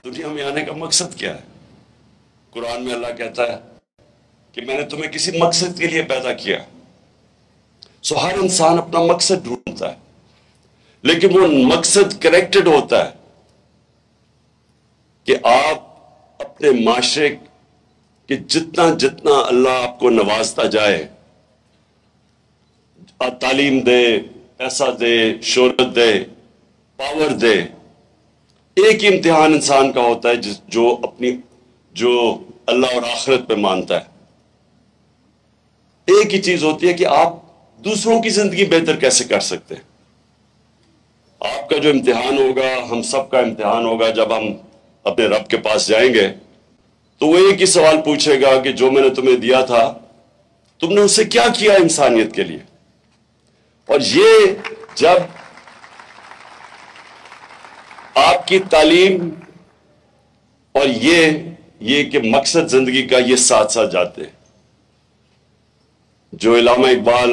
دنیا میں آنے کا مقصد کیا ہے؟ قرآن میں اللہ کہتا ہے کہ میں نے تمہیں کسی مقصد کے لیے پیدا کیا. سو ہر انسان اپنا مقصد ڈھونڈتا ہے، لیکن وہ مقصد کریکٹڈ ہوتا ہے کہ آپ اپنے معاشرے کہ جتنا جتنا اللہ آپ کو نوازتا جائے، تعلیم دے، پیسہ دے، شہرت دے، پاور دے، ایک ہی امتحان انسان کا ہوتا ہے جو اللہ اور آخرت پہ مانتا ہے. ایک ہی چیز ہوتی ہے کہ آپ دوسروں کی زندگی بہتر کیسے کر سکتے ہیں. آپ کا جو امتحان ہوگا، ہم سب کا امتحان ہوگا، جب ہم اپنے رب کے پاس جائیں گے تو وہ ایک ہی سوال پوچھے گا کہ جو میں نے تمہیں دیا تھا تم نے اسے کیا کیا انسانیت کے لیے. اور یہ جب آپ کی تعلیم اور یہ کہ مقصد زندگی کا یہ ساتھ ساتھ جاتے ہیں. جو علامہ اقبال،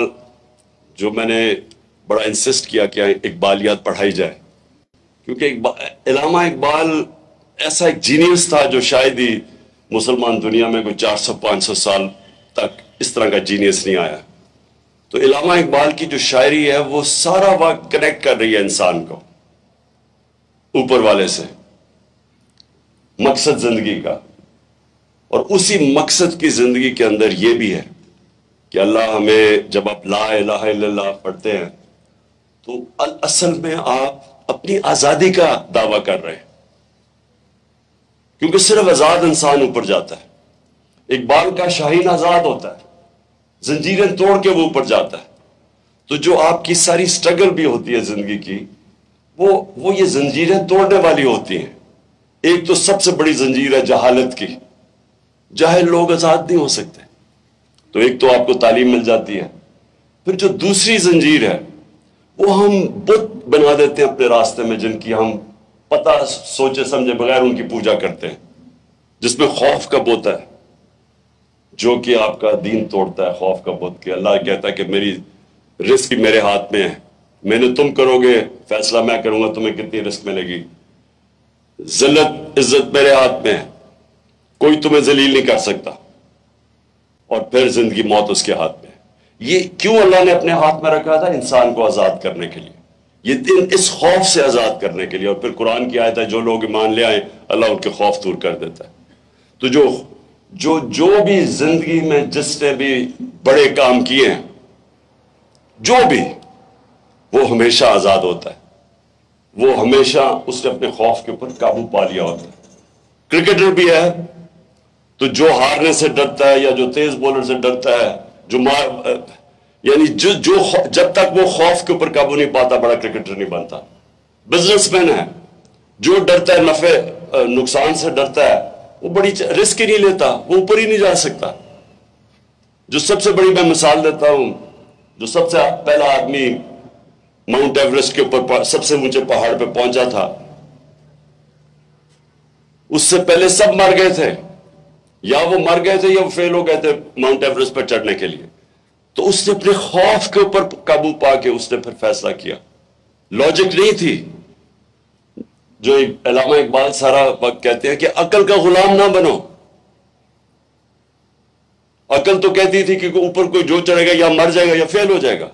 جو میں نے بڑا انسسٹ کیا کہ اقبالیات پڑھائی جائے، کیونکہ علامہ اقبال ایسا ایک جینیس تھا جو شاید ہی مسلمان دنیا میں کوئی 400-500 سال تک اس طرح کا جینیس نہیں آیا. تو علامہ اقبال کی جو شاعری ہے وہ سارا وقت کنیکٹ کر رہی ہے انسان کو اوپر والے سے، مقصد زندگی کا. اور اسی مقصد کی زندگی کے اندر یہ بھی ہے کہ اللہ ہمیں، جب آپ لا الہ الا اللہ پڑھتے ہیں تو اصل میں آپ اپنی آزادی کا دعویٰ کر رہے ہیں، کیونکہ صرف آزاد انسان اوپر جاتا ہے. اقبال کا شاہین آزاد ہوتا ہے، زنجیریں توڑ کے وہ اوپر جاتا ہے. تو جو آپ کی ساری سٹرگل بھی ہوتی ہے زندگی کی، وہ یہ زنجیریں توڑنے والی ہوتی ہیں. ایک تو سب سے بڑی زنجیر ہے جہالت کی، جاہل لوگ آزاد نہیں ہو سکتے. تو ایک تو آپ کو تعلیم مل جاتی ہے. پھر جو دوسری زنجیر ہے وہ ہم بت بنا دیتے ہیں اپنے راستے میں، جن کی ہم پتہ سوچے سمجھے بغیر ان کی پوجا کرتے ہیں، جس میں خوف کا بت ہے جو کہ آپ کا دین توڑتا ہے. خوف کا بت کہ اللہ کہتا ہے کہ میری رزق میرے ہاتھ میں ہے، میں نے تم کرو گے فیصلہ، میں کروں گا تمہیں کتنی رزق ملے گی. ذلت عزت میرے ہاتھ میں ہے، کوئی تمہیں ذلیل نہیں کر سکتا. اور پھر زندگی موت اس کے ہاتھ میں ہے. یہ کیوں اللہ نے اپنے ہاتھ میں رکھا تھا؟ انسان کو آزاد کرنے کے لیے، یہ دن اس خوف سے آزاد کرنے کے لیے. اور پھر قرآن کی آیت ہے جو لوگ ایمان لے آئیں اللہ ان کے خوف دور کر دیتا ہے. تو جو بھی زندگی میں جس نے بھی بڑے کام کیے ہیں، جو بھی، وہ ہمیشہ آزاد ہوتا ہے. وہ ہمیشہ اس نے اپنے خوف کے اوپر قابو پا لیا ہوتا ہے. کرکٹر بھی ہے تو جو ہارنے سے ڈرتا ہے یا جو تیز بولر سے ڈرتا ہے، یعنی جب تک وہ خوف کے اوپر قابو نہیں پاتا بڑا کرکٹر نہیں بنتا. بزنس مین ہے جو ڈرتا ہے، نفع نقصان سے ڈرتا ہے، وہ بڑی رسک ہی نہیں لیتا، وہ اوپر ہی نہیں جا سکتا. جو سب سے بڑی میں مثال دیتا ہوں، جو سب سے پہلا آدمی ماؤنٹ ایوریسٹ کے اوپر سب سے اونچے پہاڑ پہ پہنچا تھا، اس سے پہلے سب مر گئے تھے، یا وہ مر گئے تھے یا وہ فیل ہو گئے تھے ماؤنٹ ایوریسٹ پر چڑھنے کے لیے. تو اس نے اپنے خوف کے اوپر قابو پا کے اس نے پھر فیصلہ کیا. لاجک نہیں تھی. جو علامہ اقبال سارا وقت کہتے ہیں کہ عقل کا غلام نہ بنو. عقل تو کہتی تھی کہ اوپر کوئی جو چڑھے گا یا مر جائے گا یا فیل ہو جائے گا.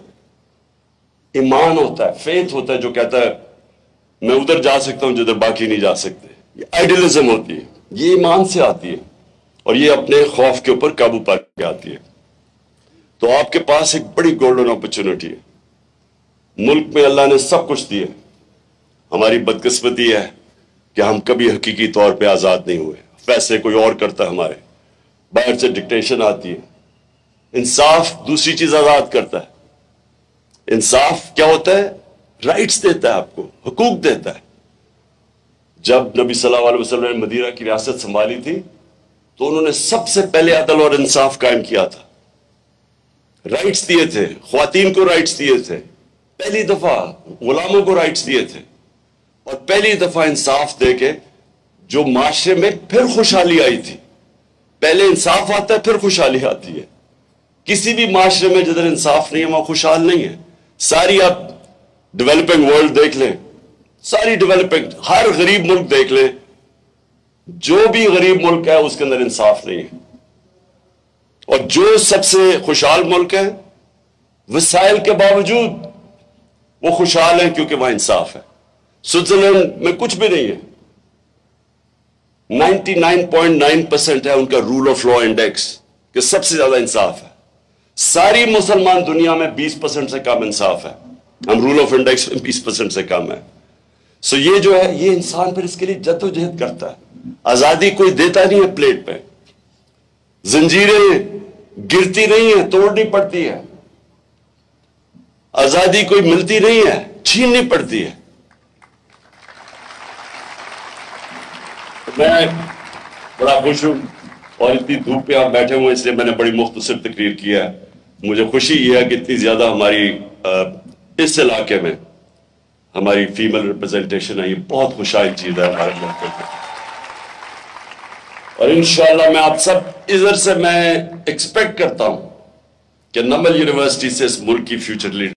ایمان ہوتا ہے، فیتھ ہوتا ہے جو کہتا ہے میں ادھر جا سکتا ہوں جدھر باقی نہیں جا سکتے. یہ آئیڈیلزم ہوتی ہے، یہ ایمان سے آتی ہے اور یہ اپنے خوف کے اوپر قابو پا کے آتی ہے. تو آپ کے پاس ایک بڑی گولڈن اپرچونٹی ہے. ملک میں اللہ نے سب کچھ دیا. ہماری بدقسمتی ہے کہ ہم کبھی حقیقی طور پہ آزاد نہیں ہوئے. فیصلے کوئی اور کرتا ہے ہمارے، باہر سے ڈکٹیشن آتی ہے. انصاف دوسری چیز آزاد کرتا ہے. انصاف کیا ہوتا ہے؟ رائٹس دیتا ہے، آپ کو حقوق دیتا ہے. جب نبی صلی اللہ علیہ وسلم نے مدینہ کی ریاست سنبھالی تھی تو انہوں نے سب سے پہلے عدل اور انصاف قائم کیا تھا. رائٹس دیے تھے، خواتین کو رائٹس دیے تھے، پہلی دفعہ غلاموں کو رائٹس دیے تھے، اور پہلی دفعہ انصاف دے کے جو معاشرے میں پھر خوشحالی آئی تھی. پہلے انصاف آتا ہے پھر خوشحالی آتی ہے. کسی بھی معاشرے میں جدھر انصاف نہیں ہے وہاں خوشحال نہیں ہے. ساری آپ ڈیولپنگ ورلڈ دیکھ لیں، ساری ڈیولپنگ، ہر غریب ملک دیکھ لیں، جو بھی غریب ملک ہے اس کے اندر انصاف نہیں ہے، اور جو سب سے خوشحال ملک ہے وسائل کے باوجود وہ خوشحال ہیں کیونکہ وہاں انصاف ہے۔ سوئٹزرلینڈ میں کچھ بھی نہیں ہے، 99.9% ہے ان کا رول آف لا انڈیکس، کہ سب سے زیادہ انصاف ہے۔ ساری مسلمان دنیا میں 20% سے کم انصاف ہے، ہم رول آف انڈیکس میں 20% سے کم ہے۔ سو یہ جو ہے، یہ انسان پھر اس کے لیے جد و جہد کرتا ہے۔ آزادی کوئی دیتا نہیں ہے پلیٹ پہ، زنجیریں گرتی نہیں ہیں، توڑنی پڑتی ہے۔ آزادی کوئی ملتی نہیں ہے، چھیننی پڑتی ہے۔ میں بڑا خوش ہوں، اور اتنی دھوپ پہ آپ بیٹھے ہوئے اس لیے میں نے بڑی مختصر تقریر کیا ہے۔ مجھے خوشی یہ ہے کہ اتنی زیادہ ہماری اس علاقے میں ہماری فیمل ریپرزنٹیشن ہے، یہ بہت خوشحال چیز ہے ہمارے ملک میں۔ اور انشاءاللہ میں آپ سب ادھر سے میں ایکسپیکٹ کرتا ہوں کہ نمل یونیورسٹی سے اس ملک کی فیوچر لیڈر